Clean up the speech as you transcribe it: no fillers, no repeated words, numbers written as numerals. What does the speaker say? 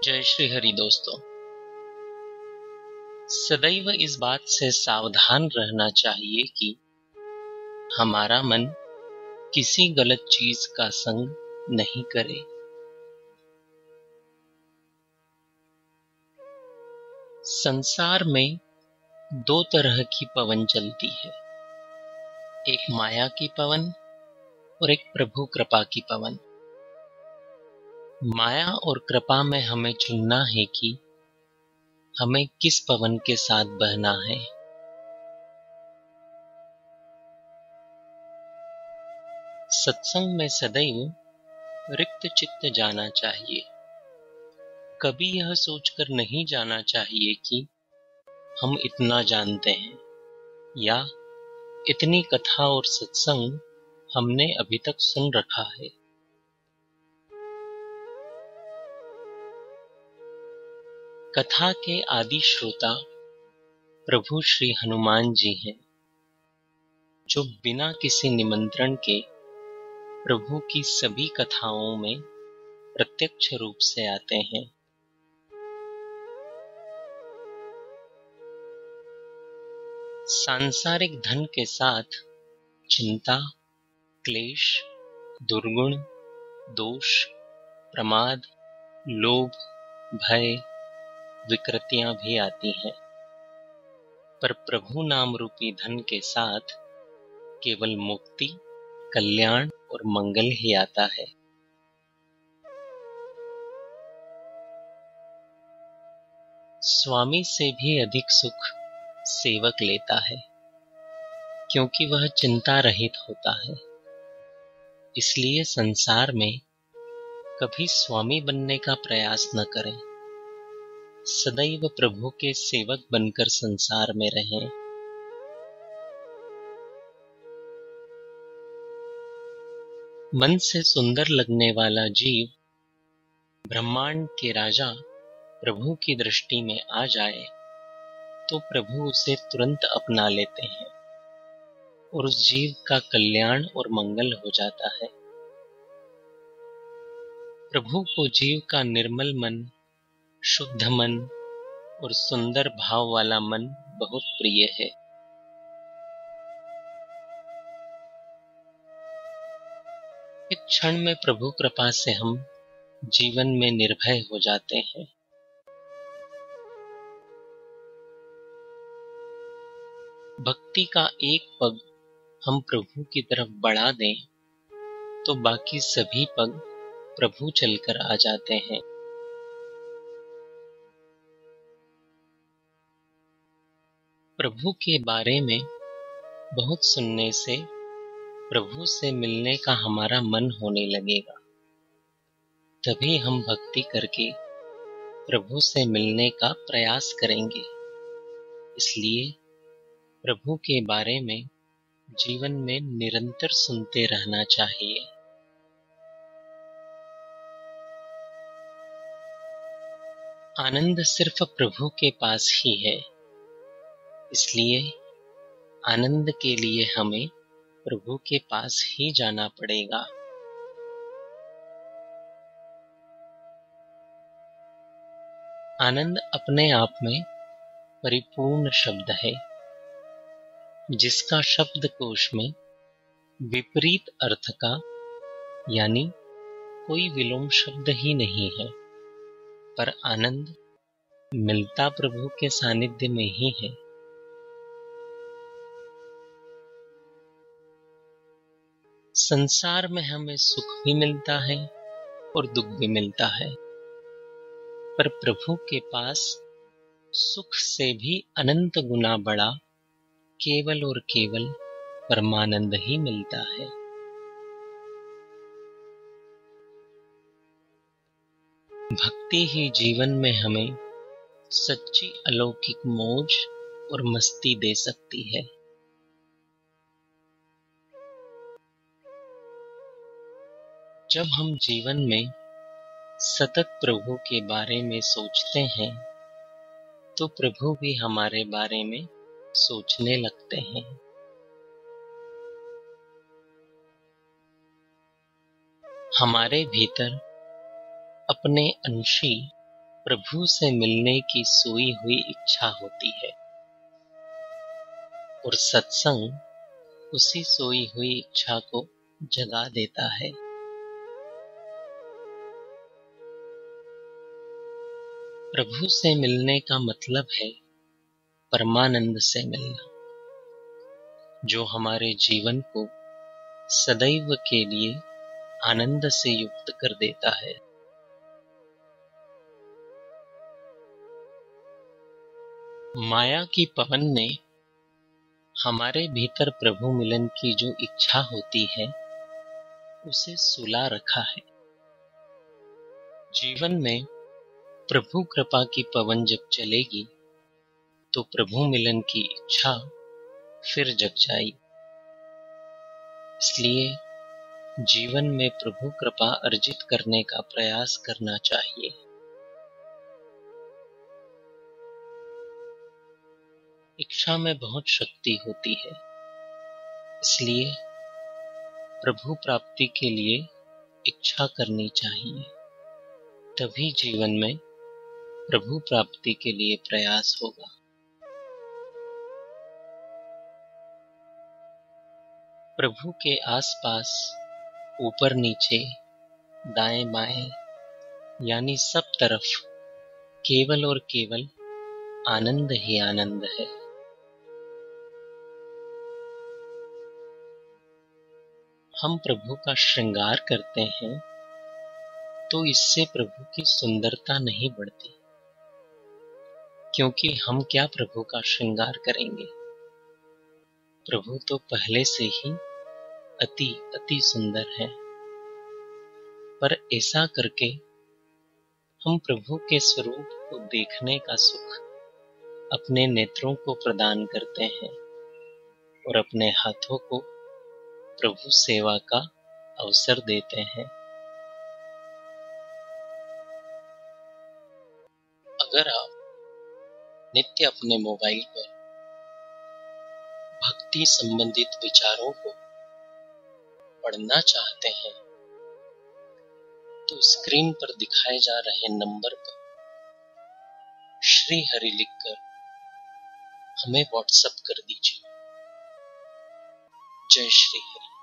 जय श्री हरि दोस्तों। सदैव इस बात से सावधान रहना चाहिए कि हमारा मन किसी गलत चीज का संग नहीं करे। संसार में दो तरह की पवन चलती है, एक माया की पवन और एक प्रभु कृपा की पवन। माया और कृपा में हमें चुनना है कि हमें किस पवन के साथ बहना है। सत्संग में सदैव रिक्त चित्त जाना चाहिए। कभी यह सोचकर नहीं जाना चाहिए कि हम इतना जानते हैं या इतनी कथा और सत्संग हमने अभी तक सुन रखा है। कथा के आदि श्रोता प्रभु श्री हनुमान जी हैं, जो बिना किसी निमंत्रण के प्रभु की सभी कथाओं में प्रत्यक्ष रूप से आते हैं। सांसारिक धन के साथ चिंता, क्लेश, दुर्गुण, दोष, प्रमाद, लोभ, भय, विकृतियां भी आती हैं, पर प्रभु नाम रूपी धन के साथ केवल मुक्ति, कल्याण और मंगल ही आता है। स्वामी से भी अधिक सुख सेवक लेता है, क्योंकि वह चिंता रहित होता है। इसलिए संसार में कभी स्वामी बनने का प्रयास न करें। सदैव प्रभु के सेवक बनकर संसार में रहें। मन से सुंदर लगने वाला जीव ब्रह्मांड के राजा प्रभु की दृष्टि में आ जाए तो प्रभु उसे तुरंत अपना लेते हैं और उस जीव का कल्याण और मंगल हो जाता है। प्रभु को जीव का निर्मल मन, शुद्ध मन और सुंदर भाव वाला मन बहुत प्रिय है। एक क्षण में प्रभु कृपा से हम जीवन में निर्भय हो जाते हैं। भक्ति का एक पग हम प्रभु की तरफ बढ़ा दें तो बाकी सभी पग प्रभु चलकर आ जाते हैं। प्रभु के बारे में बहुत सुनने से प्रभु से मिलने का हमारा मन होने लगेगा। तभी हम भक्ति करके प्रभु से मिलने का प्रयास करेंगे। इसलिए प्रभु के बारे में जीवन में निरंतर सुनते रहना चाहिए। आनंद सिर्फ प्रभु के पास ही है, इसलिए आनंद के लिए हमें प्रभु के पास ही जाना पड़ेगा। आनंद अपने आप में परिपूर्ण शब्द है, जिसका शब्दकोश में विपरीत अर्थ का यानी कोई विलोम शब्द ही नहीं है, पर आनंद मिलता प्रभु के सानिध्य में ही है। संसार में हमें सुख भी मिलता है और दुख भी मिलता है, पर प्रभु के पास सुख से भी अनंत गुना बड़ा केवल और केवल परमानंद ही मिलता है। भक्ति ही जीवन में हमें सच्ची अलौकिक मौज और मस्ती दे सकती है। जब हम जीवन में सतत प्रभु के बारे में सोचते हैं तो प्रभु भी हमारे बारे में सोचने लगते हैं। हमारे भीतर अपने अंशी प्रभु से मिलने की सोई हुई इच्छा होती है और सत्संग उसी सोई हुई इच्छा को जगा देता है। प्रभु से मिलने का मतलब है परमानंद से मिलना, जो हमारे जीवन को सदैव के लिए आनंद से युक्त कर देता है। माया की पवन ने हमारे भीतर प्रभु मिलन की जो इच्छा होती है उसे सुला रखा है। जीवन में प्रभु कृपा की पवन जब चलेगी तो प्रभु मिलन की इच्छा फिर जग जाएगी। इसलिए जीवन में प्रभु कृपा अर्जित करने का प्रयास करना चाहिए। इच्छा में बहुत शक्ति होती है, इसलिए प्रभु प्राप्ति के लिए इच्छा करनी चाहिए, तभी जीवन में प्रभु प्राप्ति के लिए प्रयास होगा। प्रभु के आसपास ऊपर नीचे दाएं बाएं यानी सब तरफ केवल और केवल आनंद ही आनंद है। हम प्रभु का श्रृंगार करते हैं तो इससे प्रभु की सुंदरता नहीं बढ़ती, क्योंकि हम क्या प्रभु का श्रृंगार करेंगे। प्रभु तो पहले से ही अति अति सुंदर है, पर ऐसा करके हम प्रभु के स्वरूप को देखने का सुख अपने नेत्रों को प्रदान करते हैं और अपने हाथों को प्रभु सेवा का अवसर देते हैं। अगर आप नित्य अपने मोबाइल पर भक्ति संबंधित विचारों को पढ़ना चाहते हैं तो स्क्रीन पर दिखाए जा रहे नंबर पर श्री हरि लिखकर हमें व्हाट्सएप कर दीजिए। जय श्री हरि।